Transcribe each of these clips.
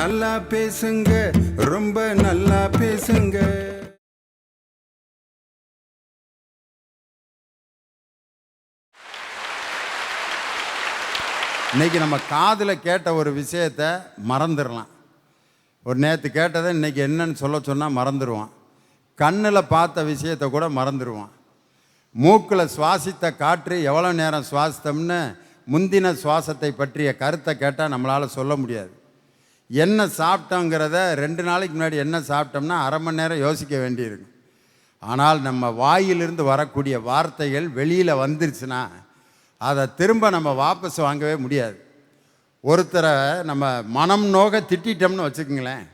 நல்லா பேசுங்க, ரொம்ப நல்லா பேசுங்க. இன்னைக்கு நம்ம காதில் கேட்ட ஒரு விஷயத்தை மறந்துடலாம். ஒரு நேற்று கேட்டதை இன்னைக்கு என்னன்னு சொல்ல சொன்னால் மறந்துடுவான். கண்ணில் பார்த்த விஷயத்தை கூட மறந்துடுவான். மூக்கில் சுவாசித்த காற்று எவ்வளோ நேரம் சுவாசித்தோம்னு முந்தின சுவாசத்தை பற்றிய கருத்தை கேட்டால் நம்மளால் சொல்ல முடியாது. என்ன சாப்பிட்டோங்கிறத 2 நாளைக்கு முன்னாடி என்ன சாப்பிட்டோம்னா அரை மணி நேரம் யோசிக்க வேண்டியிருக்கு. ஆனால் நம்ம வாயிலிருந்து வரக்கூடிய வார்த்தைகள் வெளியில் வந்துருச்சுன்னா அதை திரும்ப நம்ம வாபஸ் வாங்கவே முடியாது. ஒருத்தரை நம்ம மனம் நோக திட்டோம்னு வச்சுக்கோங்களேன்,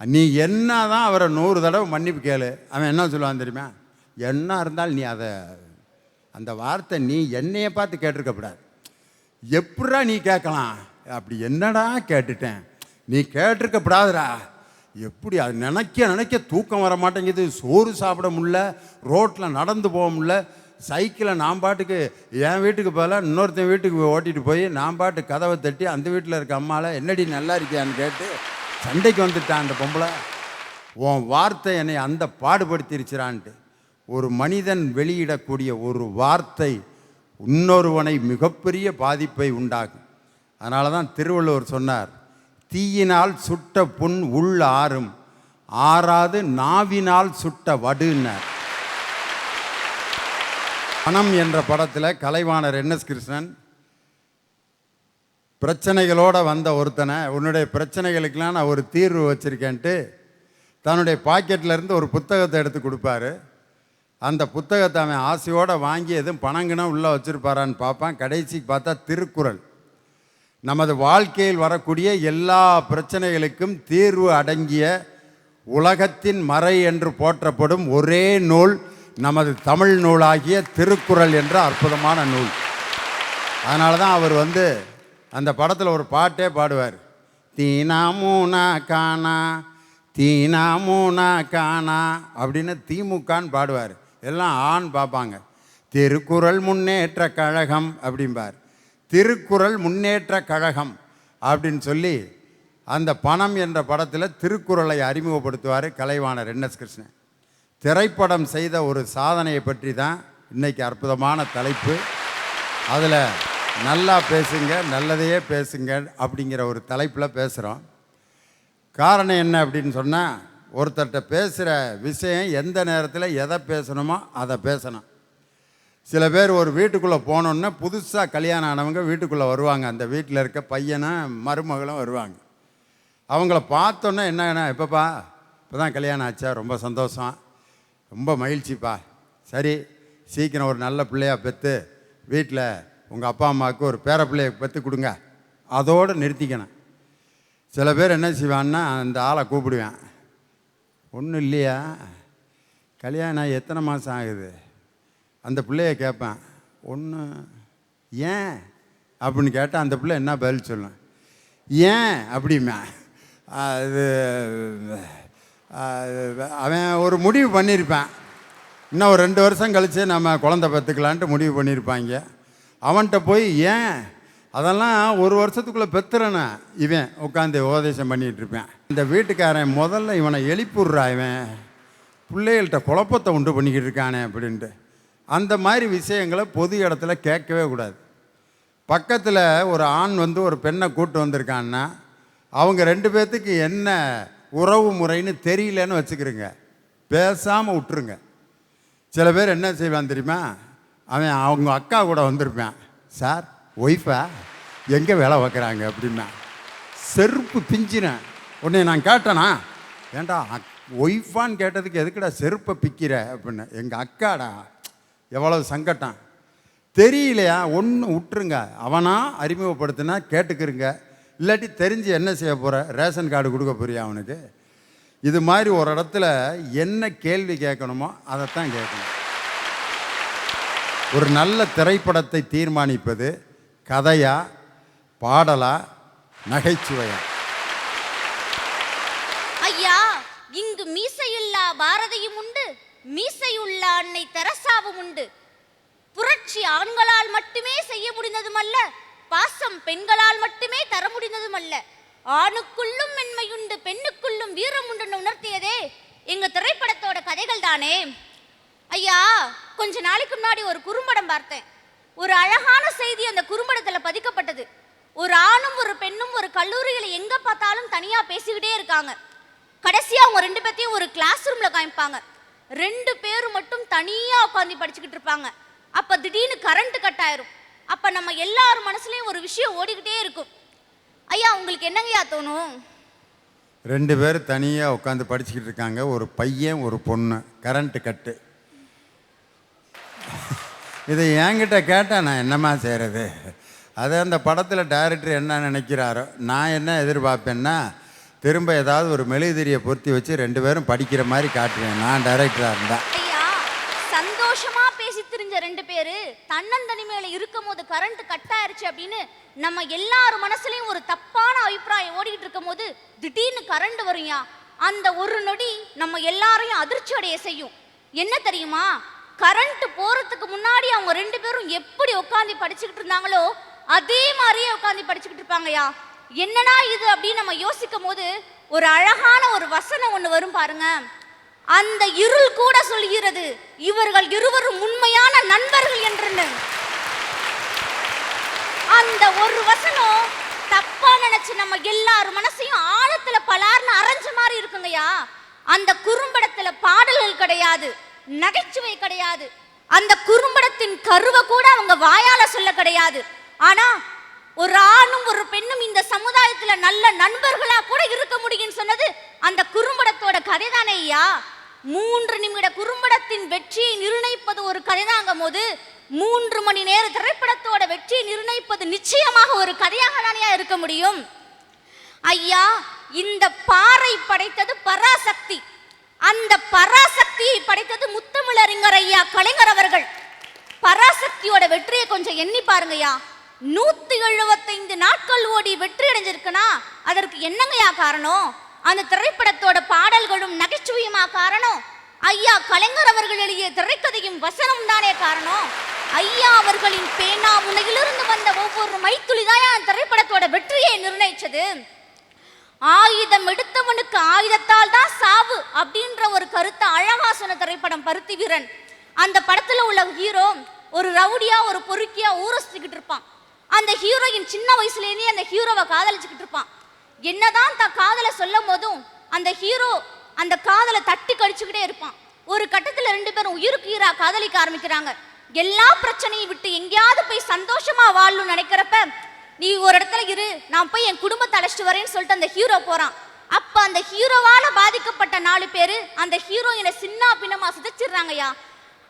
நீ என்ன தான் அவரை 100 தடவை மன்னிப்பு கேளு, அவன் என்ன சொல்லுவான் தெரியுமா? என்ன இருந்தாலும் நீ அந்த வார்த்தை நீ என்னையை பார்த்து கேட்டிருக்கப்படாது, எப்படா நீ கேட்கலாம், அப்படி என்னடா கேட்டுட்டேன், நீ கேட்டிருக்கப்படாதுடா, எப்படி அது நினைக்க தூக்கம் வர மாட்டேங்குது, சோறு சாப்பிட முடியல, ரோட்டில் நடந்து போக முடியல, சைக்கிளை நான் பாட்டுக்கு என் வீட்டுக்கு பதிலாக இன்னொருத்தன் வீட்டுக்கு ஓட்டிகிட்டு போய் நான் பாட்டு கதவை தட்டி அந்த வீட்டில் இருக்க அம்மாவில் என்னடி நல்லா இருக்கியான்னு கேட்டு சண்டைக்கு வந்துட்டான் அந்த பொம்பளை. உன் வார்த்தை என்னை அந்த பாடுபடுத்திருச்சிரான்ட்டு. ஒரு மனிதன் வெளியிடக்கூடிய ஒரு வார்த்தை இன்னொருவனை மிகப்பெரிய பாதிப்பை உண்டாகும். அதனால தான் திருவள்ளுவர் சொன்னார், தீயினால் சுட்ட புண் உள் ஆறும், ஆறாது நாவினால் சுட்ட வடுன்னார். பணம் என்ற படத்தில் கலைவாணர் NS கிருஷ்ணன் பிரச்சனைகளோடு வந்த ஒருத்தனை, உன்னுடைய பிரச்சனைகளுக்கெல்லாம் நான் ஒரு தீர்வு வச்சுருக்கேன்ட்டு தன்னுடைய பாக்கெட்டிலேருந்து ஒரு புத்தகத்தை எடுத்து கொடுப்பாரு. அந்த புத்தகத்தை அவன் ஆசையோடு வாங்கி எதுவும் பணங்கினா உள்ளே வச்சுருப்பாரான்னு பார்ப்பான். கடைசிக்கு பார்த்தா திருக்குறள். நமது வாழ்க்கையில் வரக்கூடிய எல்லா பிரச்சனைகளுக்கும் தீர்வு அடங்கிய உலகத்தின் மறை என்று போற்றப்படும் ஒரே நூல் நமது தமிழ் நூலாகிய திருக்குறள் என்ற அற்புதமான நூல். அதனால தான் அவர் அந்த படத்தில் ஒரு பாட்டே பாடுவார், தீனா மூனா காணா தீனா மூனா காணா அப்படின்னு திமுகன்னு பாடுவார். எல்லாம் ஆண் பார்ப்பாங்க. திருக்குறள் முன்னேற்ற கழகம் அப்படிம்பார். திருக்குறள் முன்னேற்ற கழகம் அப்படின்னு சொல்லி அந்த பணம் என்ற படத்தில் திருக்குறளை அறிமுகப்படுத்துவார் கலைவாணர் NS கிருஷ்ணன். திரைப்படம் செய்த ஒரு சாதனையை பற்றி தான் இன்றைக்கி அற்புதமான தலைப்பு. அதில் நல்லா பேசுங்க, நல்லதையே பேசுங்க அப்படிங்கிற ஒரு தலைப்பில் பேசுகிறோம். காரணம் என்ன அப்படின்னு சொன்னால், ஒருத்தர்கிட்ட பேசுகிற விஷயம் எந்த நேரத்தில் எதை பேசணுமோ அதை பேசணும். சில பேர் ஒரு வீட்டுக்குள்ளே போனோன்னா புதுசாக கல்யாணம் ஆனவங்க வீட்டுக்குள்ளே வருவாங்க. அந்த வீட்டில் இருக்க பையனும் மருமகளும் வருவாங்க. அவங்கள பார்த்தோன்னே என்ன, எப்பப்பா இப்போ தான் கல்யாணம் ஆச்சா, ரொம்ப சந்தோஷம், ரொம்ப மகிழ்ச்சிப்பா, சரி சீக்கிரம் ஒரு நல்ல பிள்ளையாக பெற்று வீட்டில் உங்கள் அப்பா அம்மாவுக்கு ஒரு பேர பிள்ளையை பெற்று கொடுங்க, அதோடு நிறுத்திக்கணும். சில பேர் என்ன செய்வான்னா, அந்த ஆளை கூப்பிடுவேன், ஒன்றும் இல்லையா, கல்யாணம் எத்தனை மாதம் ஆகுது, அந்த பிள்ளைய கேட்பேன், ஒன்று ஏன் அப்படின்னு கேட்டால் அந்த பிள்ளை என்ன பதில் சொல்லும், ஏன் அப்படிமா. அது அவன் ஒரு முடிவு பண்ணியிருப்பான், இன்னும் ஒரு 2 வருஷம் கழித்து நம்ம குழந்தை பெற்றுக்கலான்ட்டு முடிவு பண்ணியிருப்பாங்க. அவன்கிட்ட போய் ஏன், அதெல்லாம் 1 வருஷத்துக்குள்ளே பெற்றுறேன்னு இவன் உட்காந்து உபதேசம் பண்ணிகிட்ருப்பேன். இந்த வீட்டுக்காரன் முதல்ல இவனை எழுப்பிடுறா, இவன் பிள்ளைகள்கிட்ட குழப்பத்தை உண்டு பண்ணிக்கிட்டு இருக்கானே அப்படின்ட்டு. அந்த மாதிரி விஷயங்களை பொது இடத்துல கேட்கவே கூடாது. பக்கத்தில் ஒரு ஆண் ஒரு பெண்ணை கூட்டு வந்திருக்கான்னா அவங்க 2 பேர்த்துக்கு என்ன உறவு முறைன்னு தெரியலன்னு வச்சுக்கிறோங்க, பேசாமல் விட்டுருங்க. சில பேர் என்ன செய்வான் தெரியுமா, அவன் அவங்க அக்கா கூட வந்திருப்பான், சார் ஒய்ஃபா எங்கே வேலை பார்க்குறாங்க அப்படின்னா, செருப்பு பிஞ்சினேன். உடனே நான் கேட்டேனா, ஏண்டா ஒய்ஃபான்னு கேட்டதுக்கு எதுக்குடா செருப்பை பிக்கிற அப்படின்னு, எங்கள் அக்காடா, எவ்வளவு சங்கட்டம், தெரியலையா ஒன்று விட்டுருங்க, அவனா அறிமுகப்படுத்தினா கேட்டுக்கிறங்க, இல்லாட்டி தெரிஞ்சு என்ன செய்ய போகிற, ரேஷன் கார்டு கொடுக்க போறியா அவனுக்கு. இது மாதிரி ஒரு இடத்துல என்ன கேள்வி கேட்கணுமோ அதைத்தான் கேட்கணும். ஒரு நல்ல திரைப்படத்தை தீர்மானிப்பது கதையா, பாடலா, நகைச்சுவையா? ஐயா, இங்கு மீசையுள்ளா பாரதியும் உண்டு, மீசையுள்ள அன்னை தெரசாவும் உண்டு. புரட்சி ஆண்களால் மட்டுமே செய்ய முடிந்ததும் அல்ல, பாசம் பெண்களால் மட்டுமே தர முடிந்ததும் அல்ல. ஆணுக்குள்ளும் மென்மையுண்டு பெண்ணுக்குள்ளும் வீரம் உண்டுன்னு உணர்த்தியதே எங்க திரைப்படத்தோட கதைகள் தானே. ஐயா, கொஞ்ச நாளைக்கு முன்னாடி ஒரு குறும்படம் பார்த்தேன். ஒரு அழகான செய்தி அந்த குறும்படத்துல பதிக்கப்பட்டது. ஒரு ஆணும் ஒரு பெண்ணும் ஒரு கல்லூரியில எங்க பார்த்தாலும் தனியா பேசிக்கிட்டே இருக்காங்க. கடைசியா அவங்க 2 பேத்தையும் ஒரு கிளாஸ் ரூம்ல காமிப்பாங்க. 2 பேரும் மட்டும் தனியா உட்காந்து படிச்சுக்கிட்டு இருப்பாங்க. அப்ப திடீர்னு கரண்ட் கட் ஆயிரும். அப்ப நம்ம எல்லாரும் மனசுலயும் ஒரு விஷயம் ஓடிக்கிட்டே இருக்கும். ஐயா, உங்களுக்கு என்னங்கய்யா தோணும்? 2 பேர் தனியாக உட்காந்து படிச்சுக்கிட்டு இருக்காங்க. ஒரு பையன் ஒரு பொண்ணு, கரண்ட்டு கட்டு. இதை என்கிட்ட கேட்டால் நான் என்னம்மா செய்கிறது? அதை அந்த படத்தில் டைரக்டர் என்ன நினைக்கிறாரோ, நான் என்ன எதிர்பார்ப்பேன்னா, திரும்ப ஏதாவது ஒரு மெழுகுதிரியை பொருத்தி வச்சு 2 பேரும் படிக்கிற மாதிரி காட்டுவேன் நான் டைரக்டராக இருந்தால். ஐயா, சந்தோஷமா பேசி திரிஞ்ச 2 பேரு தன்னந்தனிமையில இருக்கும் போது கரண்ட் கட் ஆயிருச்சு அப்படின்னு நம்ம எல்லாரும் மனசுலயும் ஒரு தப்பான அபிப்பிராயம் ஓடிக்கிட்டு இருக்கும் போது திடீர்னு கரண்ட் வரும்யா. அந்த ஒரு நொடி நம்ம எல்லாரையும் அதிர்ச்சி அடைய செய்யும். என்ன தெரியுமா? கரண்ட் போறதுக்கு முன்னாடி அவங்க 2 பேரும் எப்படி உட்காந்து படிச்சுக்கிட்டு இருந்தாங்களோ அதே மாதிரியே உட்காந்து படிச்சுக்கிட்டு இருப்பாங்கய்யா. என்னன்னா இது அப்படின்னு நம்ம யோசிக்கும் போது ஒரு அழகான ஒரு வசனம் ஒண்ணு வரும் பாருங்க. அந்த இருள் கூட சொல்கிறது இவர்கள் இருவரும் உண்மையான நண்பர்கள் என்று. அந்த ஒரு வசனம் தப்பா நினைச்சு நம்ம எல்லாரும் மனசையும் ஆழத்துல பலார்னு அரைஞ்ச மாதிரி இருக்குங்கய்யா. அந்த குறும்படத்துல பாடல்கள் கிடையாது, நகைச்சுவை கிடையாது. அந்த குறும்படத்தின் கருவை கூட அவங்க வாயால சொல்ல கிடையாது. ஆனா ஒரு ஆணும் ஒரு பெண்ணும் இந்த சமுதாயத்துல நல்ல நண்பர்களா கூட இருக்க முடியும்னு சொன்னது அந்த குறும்படத்தோட கதை தானே ஐயா. 3 நிமிட குறும்படத்தின் வெற்றியை நிர்ணயிப்பது ஒரு கதைதாங்கும் போது 3 மணி நேர திரைப்படத்தோட வெற்றியை நிர்ணயிப்பது நிச்சயமாக ஒரு கதையாக தானே இருக்க முடியும். ஐயா, இந்த பாறை படைத்தது பராசக்தி. அந்த பராசக்தியை படைத்தது முத்தமிழறிஞர் ஐயா கலைஞர் அவர்கள். பராசக்தியோட வெற்றியை கொஞ்சம் எண்ணி பாருங்கய்யா. 175 நாட்கள் ஓடி வெற்றி அடைஞ்சிருக்குன்னா அதற்கு என்னங்கய்யா காரணம்? அந்த திரைப்படத்தோட பாடல்களும் நகைச்சுவையுமா காரணம்? ஐயா கலைஞர் அவர்கள் எழுதிய திரைக்கதையும் வசனம் தானே காரணம். ஐயா அவர்களின் பேனா முனையிலிருந்து வந்த ஒவ்வொரு மைத்துளிதான் அந்த திரைப்படத்தோட வெற்றியை நிர்ணயிச்சது. ஆயுதம் எடுத்தவனுக்கு ஆயுதத்தால் தான் சாவு அப்படின்ற ஒரு கருத்தை அழகா சொன்ன திரைப்படம் பருத்தி வீரன். அந்த படத்துல உள்ள ஹீரோ ஒரு ரவுடியா ஒரு பொறுக்கியா ஊரை சுத்திக்கிட்டு இருப்பான். அந்த ஹீரோயின் சின்ன வயசுலேயே அந்த ஹீரோவை காதலிச்சுக்கிட்டு இருப்பான். என்னதான் தான் காதலை சொல்லும் போதும் அந்த ஹீரோ அந்த காதலை தட்டி கடிச்சுக்கிட்டே இருப்பான். ஒரு கட்டத்துல 2 பேரும் உயிருக்கு உயிரா காதலிக்க ஆரம்பிக்கிறாங்க. எல்லா பிரச்சனையும் விட்டு எங்கேயாவது போய் சந்தோஷமா வாழணும்னு நினைக்கிறப்ப, நீ ஒரு இடத்துல இரு, நான் போய் என் குடும்பத்தை அழைச்சிட்டு வரேன்னு சொல்லிட்டு அந்த ஹீரோ போறான். அப்ப அந்த ஹீரோவால பாதிக்கப்பட்ட 4 பேரு அந்த ஹீரோயினை சின்ன பின்னமா சிதைச்சிடுறாங்கய்யா.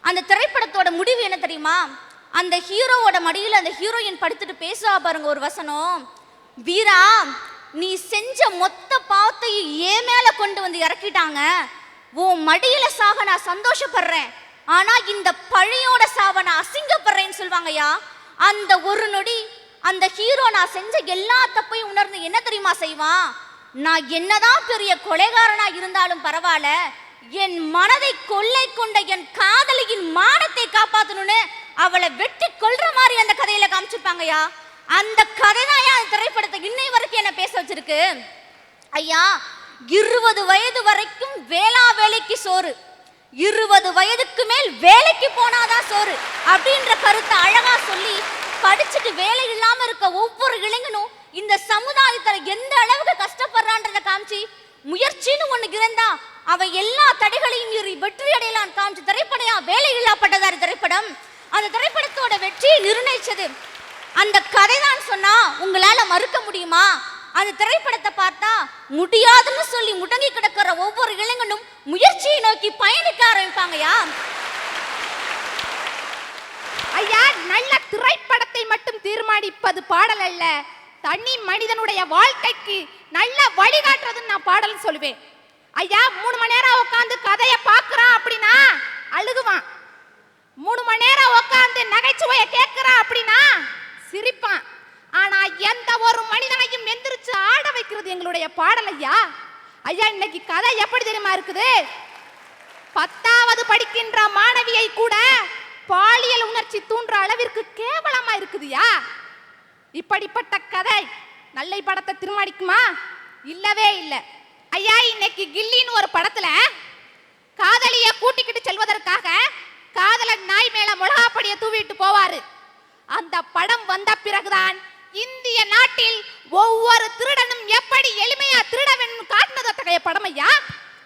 அந்த திரைப்படத்தோட முடிவு என்ன தெரியுமா? அந்த ஹீரோவோட மடியில அந்த ஹீரோயின் படுத்துட்டு பேசுவா பாருங்க ஒரு வசனம். வீரா, நீ செஞ்ச மொத்த பாவத்தையும் ஏன் மேல கொண்டு வந்து இறக்கிட்டாங்க. உன் மடியில சாக நான் சந்தோஷப்படுறேன், ஆனா இந்த பழியோட சாவ நான் அசிங்கப்படுறேன்னு சொல்வாங்கய்யா. அந்த ஒரு நொடி அந்த ஹீரோ நான் செஞ்ச எல்லா தப்பையும் உணர்ந்து என்ன தெரியுமா செய்வான்? நான் என்னதான் பெரிய கொலைகாரனா இருந்தாலும் பரவாயில்ல, என் மனதை கொள்ளை கொண்ட என் காதலியின் மானத்தை காப்பாத்தணும்னு அவளை வெட்டி கொல்ற மாதிரி அந்த கதையில காமிச்சிருப்பாங்கய்யா. அந்த கதை தான் அந்த திரைப்படத்தை இன்னை வரைக்கும் என்ன பேச வச்சிருக்கு. ஐயா, 20 வயது வரைக்கும் வேளா வேலைக்கு சோறு, 20 வயதுக்கு மேல் வேலைக்கு போனாதான் சோறு அப்படின்ற கருத்தை அழகா சொல்லி படிச்சுட்டு வேலை இல்லாம இருக்க ஒவ்வொரு இளைஞனும் இந்த சமுதாயத்துல எந்த அளவுக்கு கஷ்டப்படுறான்றத காமிச்சு முயற்சின்னு ஒண்ணு இருந்தா அவன் எல்லா தடைகளையும் மீறி வெற்றி அடையலாம் காமிச்சு திரைப்படையா வேலை இல்லாப்பட்டதாரு திரைப்படம். அந்த திரைப்படத்தோட வெற்றியை நிர்ணயிச்சது அந்த கதை தான் சொன்னா உங்களால மறுக்க முடியுமா? அந்த திரைப்படத்தை பார்த்தா முடியாதுன்னு சொல்லி முடங்கி கிடக்கிற ஒவ்வொரு இளைஞனும் முயற்சியை நோக்கி பயணிக்க ஆரம்பிப்பாங்கயா. ஐயா, நல்ல திரைப்படத்தை மட்டும் தீர்மானிப்பது பாடல் அல்ல, தனி மனிதனுடைய வாழ்க்கைக்கு நல்ல வழிகாட்டுறதுன்னு நான் பாடல் சொல்லுவேன். ஐயா, 3 மணி நேரம் உட்காந்து கதையை பார்க்கறான் அப்படின்னா அழுகுவான். 3 மணி நேரம் உட்காந்து நகைச்சுவையை கேட்கறான் அப்படின்னா சிரிப்பான். ஆனா எந்த ஒரு மனிதனையும் எந்திரிச்சு ஆட வைக்கிறது எங்களுடைய பாடல் ஐயா. ஐயா, இன்னைக்கு கதை எப்படி தெரியுமா இருக்குது? 10வது படிக்கின்ற மாணவியை கூட பாலியல் உணர்ச்சி தூண்டுற அளவிற்கு கேவலமா இருக்குதுயா. இப்படிப்பட்ட கதை நல்லை படத்தை திருமாடிக்குமா? இல்லவே இல்லை. ஐயா, இன்னைக்கு கில்லின்னு ஒரு படத்துல காதலிய கூட்டிக்கிட்டு செல்வதற்காக காதலன் நாய் மேல மிளகாப்பொடிய தூவிட்டு போவாரு. அந்த படம் வந்த பிறகுதான் இந்திய நாட்டில் ஒவ்வொரு திருடனும் எப்படி எளிமையா திருட வேண்டும் காட்டினது அத்தகைய படம் ஐயா.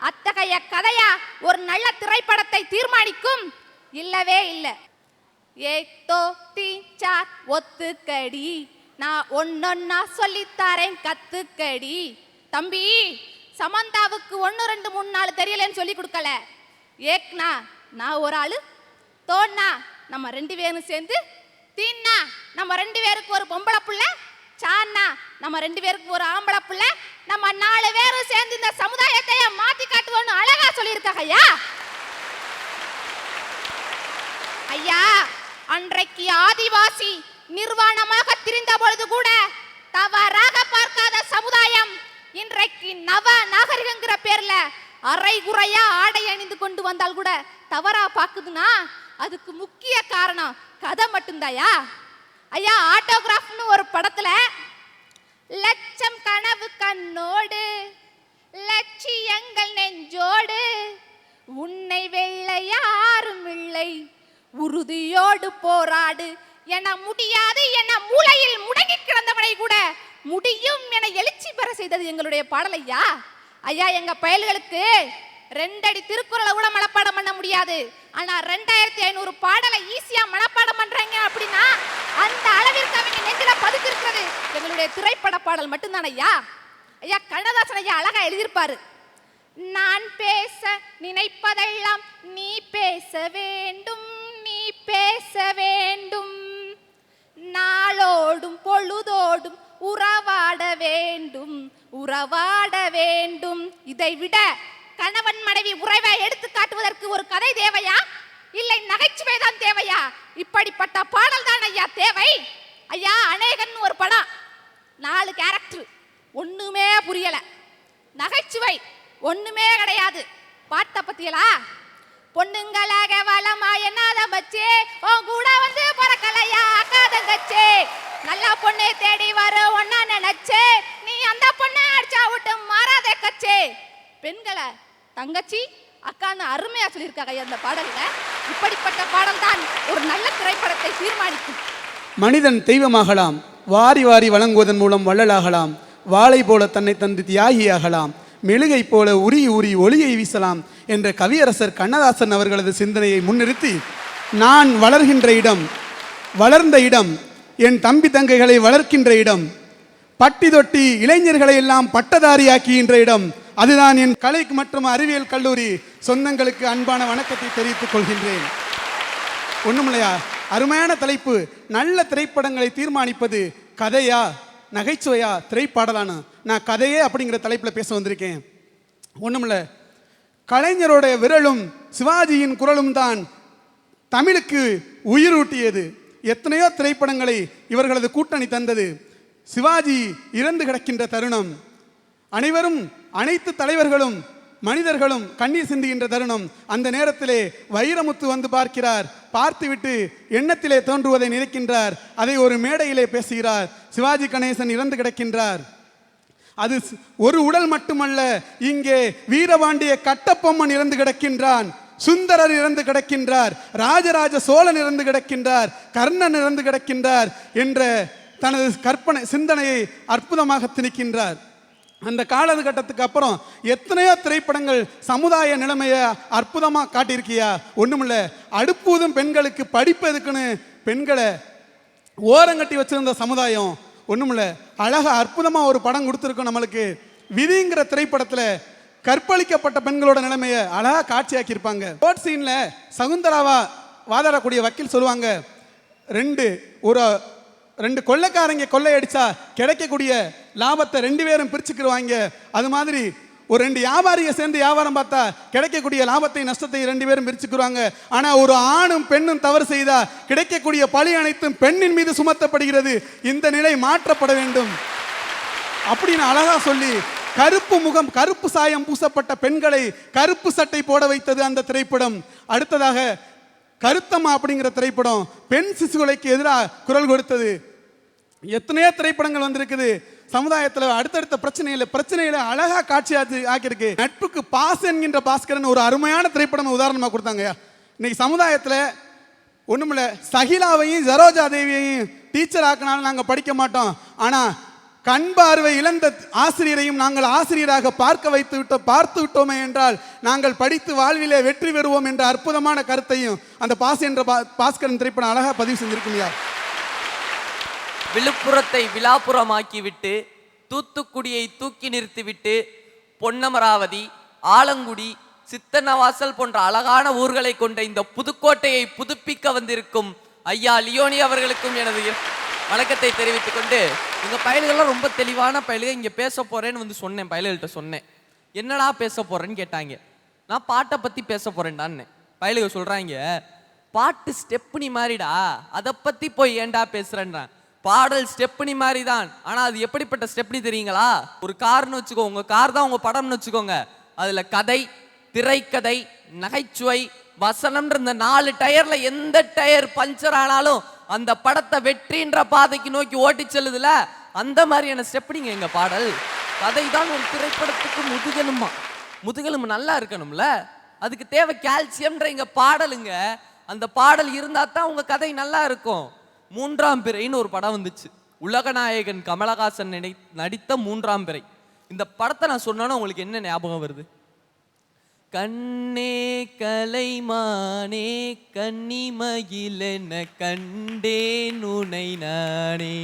அத்தகைய கதையா ஒரு நல்ல திரைப்படத்தை தீர்மானிக்கும்? இல்லவே இல்லை. ஏக் தோ தீன் சார் ஒத்துக்கடி, நான் ஒன்னொன்னா சொல்லித்தாரேன் கத்துக்கடி. தம்பி, சமந்தாவுக்கு 1 2 3 4 தெரியலன்னு சொல்லி கொடுக்கல. ஏக்னா நான் ஒரு ஆளு, தோன்னா நம்ம 2 பேரும் சேர்ந்து, தீன்னா நம்ம 2 பேருக்கு ஒரு பொம்பளை புள்ள, சான்னா நம்ம 2 பேருக்கு ஒரு ஆம்பளை புள்ள, நம்ம 4 பேரும் சேர்ந்து இந்த சமுதாயத்தை மாத்தி காட்டுவோம்னு அழகா சொல்லியிருக்காங்க ஐயா. ஐயா, அன்றைக்கு ஆதிவாசி நிர்வாணமாக திரிந்த பொழுது கூட தவறாக பார்க்காத சமுதாயம் இன்றைக்கு நவ நாகரிகங்கிற பேர்ல அரை குறையா ஆடை அணிந்து கொண்டு வந்தால் கூட தவறா பாக்குதுன்னா அதுக்கு முக்கிய காரணம் கதை மட்டும்தாயா. ஐயா, ஆட்டோகிராஃப்னு ஒரு படத்துல லட்சம் கனவு கண்ணோடு லட்சியங்கள் நெஞ்சோடு உன்னை வெல்ல யாரும் இல்லை உறுதியோடு போராடு என முடியாது என மூளையில் முடங்கி கிடந்தவனை கூட முடியும் என எழுச்சி பெற செய்தது எங்களுடைய பாடல் ஐயா. ஐயா, எங்க பயல்களுக்கு 2 அடி திருக்குறளை கூட மனப்பாடம் பண்ண முடியாது. ஆனா 2500 பாடலை ஈஸியா மனப்பாடம் பண்றாங்க அப்படின்னா அந்த அளவிற்கு அவங்க நெஞ்சில பதுக்கி இருக்கிறது எங்களுடைய திரைப்பட பாடல் மட்டும்தான் ஐயா. ஐயா, கண்ணதாசன் ஐயா அழகா எழுதியிருப்பாரு. நான் பேச நினைப்பதெல்லாம் நீ பேச வேண்டும், நீ பேச வேண்டும், நாளோடும் பொழுதோடும் உறவாட வேண்டும், உறவாட வேண்டும். இதை விட கணவன் மனைவி உறவை எடுத்து காட்டுவதற்கு ஒரு கதை தேவையா? இல்லை நகைச்சுவை தான் தேவையா? இப்படிப்பட்ட பாடல் தான் ஐயா தேவை. ஐயா, அநேகன் ஒரு படம், 4 கேரக்டர், ஒண்ணுமே புரியல. நகைச்சுவை ஒண்ணுமே கிடையாது. பாட்டை பத்தியலா? பொண்ணுங்களாக வளமா என்னாத வச்சு உன் கூட வந்து பறக்கலையா அக்கா தங்கச்சி, நல்ல பொண்ணு தேடி வர ஒன்னா நினைச்சு நீ அந்த பொண்ணை அடிச்சா விட்டு மாறாத கச்சே. பெண்களை தங்கச்சி அக்கான்னு அருமையா சொல்லியிருக்காங்க அந்த பாடல்ல. இப்படிப்பட்ட பாடல் தான் ஒரு நல்ல திரைப்படத்தை தீர்மானிக்கும். மனிதன் தெய்வமாகலாம், வாரி வாரி வழங்குவதன் மூலம் வள்ளலாகலாம், வாளை போல தன்னை தந்து தியாகியாகலாம், மெழுகை போல உரி உரி ஒளியை வீசலாம் என்ற கவியரசர் கண்ணதாசன் அவர்களது சிந்தனையை முன்னிறுத்தி, நான் வளர்கின்ற இடம், வளர்ந்த இடம், என் தம்பி தங்கைகளை வளர்க்கின்ற இடம், பட்டி தொட்டி இளைஞர்களை எல்லாம் பட்டதாரியாக்குகின்ற இடம், அதுதான் என் கலை மற்றும் அறிவியல் கல்லூரி. சொந்தங்களுக்கு அன்பான வணக்கத்தை தெரிவித்துக் கொள்கின்றேன். ஒண்ணுமில்லையா, அருமையான தலைப்பு. நல்ல திரைப்படங்களை தீர்மானிப்பது கதையா நகைச்சுவையா திரைப்பாடலான நான் கதையே அப்படிங்கிற தலைப்பில் பேச வந்திருக்கேன். ஒண்ணுமில்ல, கலைஞரோட விரலும் சிவாஜியின் குரலும் தான் தமிழுக்கு உயிரூட்டியது. எத்தனையோ திரைப்படங்களை இவர்களது கூட்டணி தந்தது. சிவாஜி இறந்து கிடக்கின்ற தருணம், அனைவரும் அனைத்து தலைவர்களும் மனிதர்களும் கண்ணீர் சிந்துகின்ற தருணம். அந்த நேரத்திலே வைரமுத்து வந்து பார்க்கிறார். பார்த்துவிட்டு எண்ணத்திலே தோன்றுவதை நினைக்கின்றார். அதை ஒரு மேடையிலே பேசுகிறார். சிவாஜி கணேசன் இறந்து கிடக்கின்றார். அது ஒரு உடல் மட்டுமல்ல, இங்கே வீரபாண்டிய கட்டபொம்மன் இறந்து கிடக்கின்றான், சுந்தரர் இறந்து கிடக்கின்றார், ராஜராஜ சோழன் இறந்து கிடக்கின்றார், கர்ணன் இறந்து கிடக்கின்றார் என்ற தனது கற்பனை சிந்தனையை அற்புதமாக திணிக்கின்றார். அந்த காலகட்டத்துக்கு அப்புறம் எத்தனையோ திரைப்படங்கள் சமுதாய நிலைமையை அற்புதமாக காட்டியிருக்கியா? ஒண்ணுமில்ல, அடுப்பூதும் பெண்களுக்கு படிப்பதுக்குன்னு பெண்களை ஓரங்கட்டி வச்சிருந்த சமுதாயம். ஒண்ணுமில்ல, அழகா அற்புதமா ஒரு படம் கொடுத்துருக்கோம் நம்மளுக்கு. விதிங்கிற திரைப்படத்துல கற்பழிக்கப்பட்ட பெண்களோட நிலைமையை அழகா காட்சியாக்கியிருப்பாங்க. கோர்ட் சீன்ல சகுந்தராவா வாதாடக்கூடிய வக்கீல் சொல்லுவாங்க, ரெண்டு கொள்ளைக்காரங்க கொள்ளையடிச்சா கிடைக்கக்கூடிய லாபத்தை 2 பேரும் பிரிச்சுக்கிடுவாங்க. அது மாதிரி ஒரு 2 வியாபாரியை சேர்ந்து வியாபாரம் பார்த்தா கிடைக்கக்கூடிய லாபத்தை நஷ்டத்தை 2 பேரும் பிரிச்சுக்குவாங்க. ஆனா ஒரு ஆணும் பெண்ணும் தவறு செய்தா கிடைக்கக்கூடிய பழி அனைத்தும் பெண்ணின் மீது சுமத்தப்படுகிறது. இந்த நிலை மாற்றப்பட வேண்டும் அப்படின்னு அழகா சொல்லி, கருப்பு முகம் கருப்பு சாயம் பூசப்பட்ட பெண்களை கருப்பு சட்டை போட வைத்தது அந்த திரைப்படம். அடுத்ததாக கருத்தம்மா அப்படிங்கிற திரைப்படம் பெண் சிசு கொலைக்கு எதிராக குரல் கொடுத்தது. எத்தனையோ திரைப்படங்கள் வந்திருக்குது. சமுதாயத்துல அடுத்தடுத்த பிரச்சனைகளை அழகா ஆக்கியிருக்கு. நட்புக்கு பாஸ் என்கின்ற பாஸ்கரன் ஒரு அருமையான திரைப்படம் உதாரணமா கொடுத்தாங்கய்யா. இன்னைக்கு சமுதாயத்துல ஒண்ணுமில்ல, சகிலாவையும் சரோஜா தேவியையும் டீச்சர் ஆக்கினாலும் நாங்க படிக்க மாட்டோம், ஆனா கண் பார்வை இழந்த ஆசிரியரையும் நாங்கள் ஆசிரியராக பார்த்து விட்டோமே என்றால் நாங்கள் படித்து வாழ்விலே வெற்றி பெறுவோம் என்ற அற்புதமான கருத்தையும் அந்த பாஸ் என்ற பாஸ்கரன் திரைப்படம் அழகா பதிவு செஞ்சிருக்குங்க. விழுப்புரத்தை விழாப்புறமாக்கி விட்டு தூத்துக்குடியை தூக்கி நிறுத்திவிட்டு பொன்னமராவதி, ஆலங்குடி, சித்தன்னவாசல் போன்ற அழகான ஊர்களை கொண்ட இந்த புதுக்கோட்டையை புதுப்பிக்க வந்திருக்கும் ஐயா லியோனி அவர்களுக்கும் எனது வணக்கத்தை தெரிவித்துக் கொண்டு, எங்க பயல்கள்லாம் ரொம்ப தெளிவான பயல்கள். இங்க பேச போறேன்னு வந்து சொன்னேன், பயல்கள்கிட்ட சொன்னேன். என்னடா பேச போறேன்னு கேட்டாங்க. நான் பாட்டை பத்தி பேச போறேன்டான்னு. பயலுக சொல்றாங்க, பாட்டு ஸ்டெப்னி மாதிரிடா, அதை பத்தி போய் ஏன்டா பேசுறேன்றான். பாடல் ஸ்டெப்னி மாதிரி தான், ஆனா அது எப்படிப்பட்ட ஸ்டெப்னி தெரியுங்களா? ஒரு கார்னு வச்சுக்கோ, உங்க கார் தான் உங்க படம்னு வச்சுக்கோங்க. அதுல கதை, திரைக்கதை, நகைச்சுவை, வசனம்ன்ற இந்த 4 டயர்ல எந்த டயர் பஞ்சர் ஆனாலும் அந்த படத்தை வெற்றின்ற பாதைக்கு நோக்கி ஓட்டி செல்லுதுல, அந்த மாதிரியான ஸ்டெப்னிங்க எங்க பாடல். கதை தான் ஒரு திரைப்படத்துக்கு முதுகெலும்பு நல்லா இருக்கணும்ல, அதுக்கு தேவை கால்சியம்ன்ற எங்க பாடலுங்க. அந்த பாடல் இருந்தா தான் உங்க கதை நல்லா இருக்கும். 3ஆம் பிறைன்னு ஒரு படம் வந்துச்சு, உலகநாயகன் கமலஹாசன் நடித்த 3ஆம் பிறை. இந்த படத்தை நான் சொன்னோன்னா உங்களுக்கு என்ன ஞாபகம் வருது? கண்ணே கலைமானே கன்னிமகிலென கண்டேன் உனை நானே,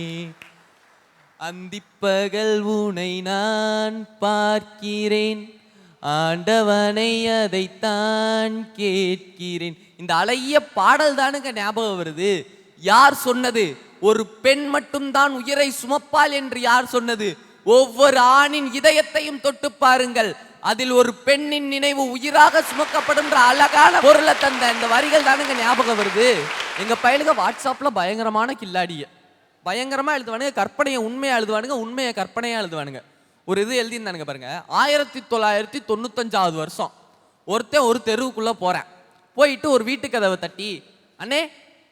அந்திப்பகல் உனை நான் பார்க்கிறேன், ஆண்டவனை அதைத்தான் கேட்கிறேன். இந்த அழகிய பாடல் தானுங்க ஞாபகம் வருது. யார் சொன்னது? ஒரு பெண் மட்டும்தான் உயிரை சுமப்பாள் என்று யார் சொன்னது? ஒவ்வொரு ஆணின் இதயத்தையும் தொட்டு பாருங்கள், அதில் ஒரு பெண்ணின் நினைவு உயிராக சுமக்கப்படும் அழகான பொருளை தந்த இந்த வரிகள் தானுங்க ஞாபகம் வருது. எங்க பையனுங்க வாட்ஸ்அப்ல பயங்கரமான கில்லாடிய பயங்கரமா எழுதுவானுங்க, கற்பனையை உண்மையா எழுதுவானுங்க, உண்மையை கற்பனையா எழுதுவானுங்க. ஒரு இது எழுதியிருந்தானுங்க பாருங்க, 1995 வருஷம் ஒருத்தன் ஒரு தெருவுக்குள்ள போறேன், போயிட்டு ஒரு வீட்டு கதவை தட்டி, அண்ணே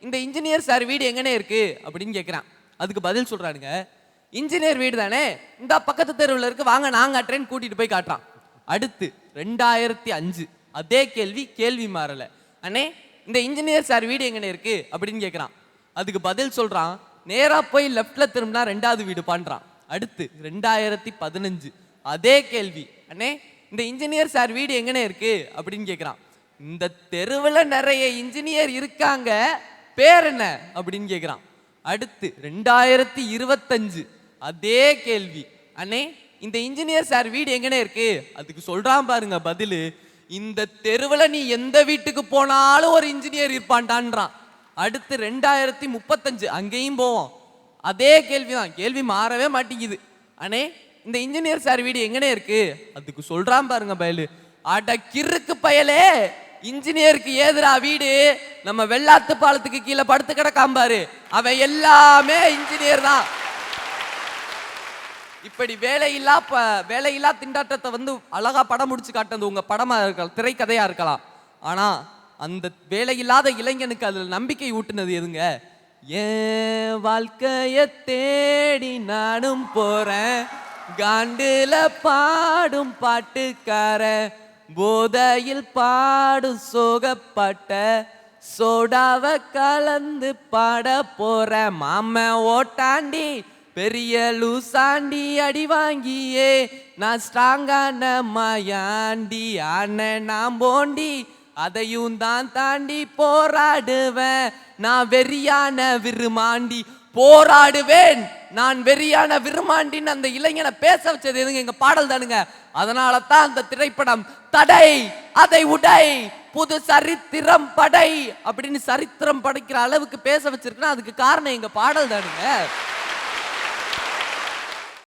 இந்த இன்ஜினியர் சார் வீடு எங்கனே இருக்கு அப்படின்னு கேட்குறான். அதுக்கு பதில் சொல்றானுங்க, இன்ஜினியர் வீடு தானே, இந்த பக்கத்து தெருவில் இருக்கு, வாங்க நான் காட்டுறேன்னு கூட்டிட்டு போய் காட்டுறான். அடுத்து 2005 அதே கேள்வி மாறல, அண்ணே இந்த இன்ஜினியர் சார் வீடு எங்கனே இருக்கு அப்படின்னு கேட்குறான். அதுக்கு பதில் சொல்றான், நேரா போய் லெஃப்ட்ல திரும்பினா 2வது வீடு பண்றான். அடுத்து 2015 அதே கேள்வி, அண்ணே இந்த இன்ஜினியர் சார் வீடு எங்கனே இருக்கு அப்படின்னு கேட்குறான். இந்த தெருவில் நிறைய இன்ஜினியர் இருக்காங்க, பேர் என்ன அப்படின்னு கேட்குறான். அடுத்து 2025 அதே கேள்வி, அண்ணே இந்த இன்ஜினியர் சார் வீடு எங்கனே இருக்கு. அதுக்கு சொல்றான் பாருங்க பதிலு, இந்த தெருவில் நீ எந்த வீட்டுக்கு போனாலும் ஒரு இன்ஜினியர் இருப்பான்டான்றான். அடுத்து 2035 அங்கேயும் போவோம், அதே கேள்விதான், கேள்வி மாறவே மாட்டேங்குது, அண்ணே இந்த இன்ஜினியர் சார் வீடு எங்கனே இருக்கு. அதுக்கு சொல்றான் பாருங்க பயலு, அட கிறுக்கு பயலே, இன்ஜினியருக்கு ஏதுரா வீடு, நம்ம வெள்ளாத்து பாலத்துக்கு கீழே படுத்து கிடக்காம்பாரு, அவன் எல்லாமே இன்ஜினியர் தான். இப்படி வேலையில்லா திண்டாட்டத்தை வந்து அழகா படம் முடிச்சு காட்டுறது உங்க படமா இருக்கலாம், திரைக்கதையா இருக்கலாம். ஆனா அந்த வேலையில்லாத இளைஞனுக்கு அதுல நம்பிக்கை ஊட்டுனது எதுங்க? ஏன் வாழ்க்கைய தேடி நானும் போறேன், காண்டுல பாடும் பாட்டுக்கார, போதையில் பாடும் சோகப்பட்ட, சோடாவ கலந்து பாட போற, மாம ஓட்டாண்டி பெரிய லூசாண்டி, அடி வாங்கியே நான் ஸ்ட்ராங்கான மாயாண்டி, ஆன நான் போண்டி அதையும் தான் தாண்டி போராடுவேன், நான் வெறியான விருமாண்டி, போராடுவேன் நான் வெறியான விருமாண்டின்னு அந்த இளைஞனை பேச வச்சது எதுங்க? எங்க பாடல் தானுங்க. அதனால தான் அந்த திரைப்படம் தடை அதை உடை புது சரித்திரம் படை அப்படின்னு சரித்திரம் படைக்கிற அளவுக்கு பேச வச்சிருக்குன்னா அதுக்கு காரணம் எங்க பாடல் தானுங்க.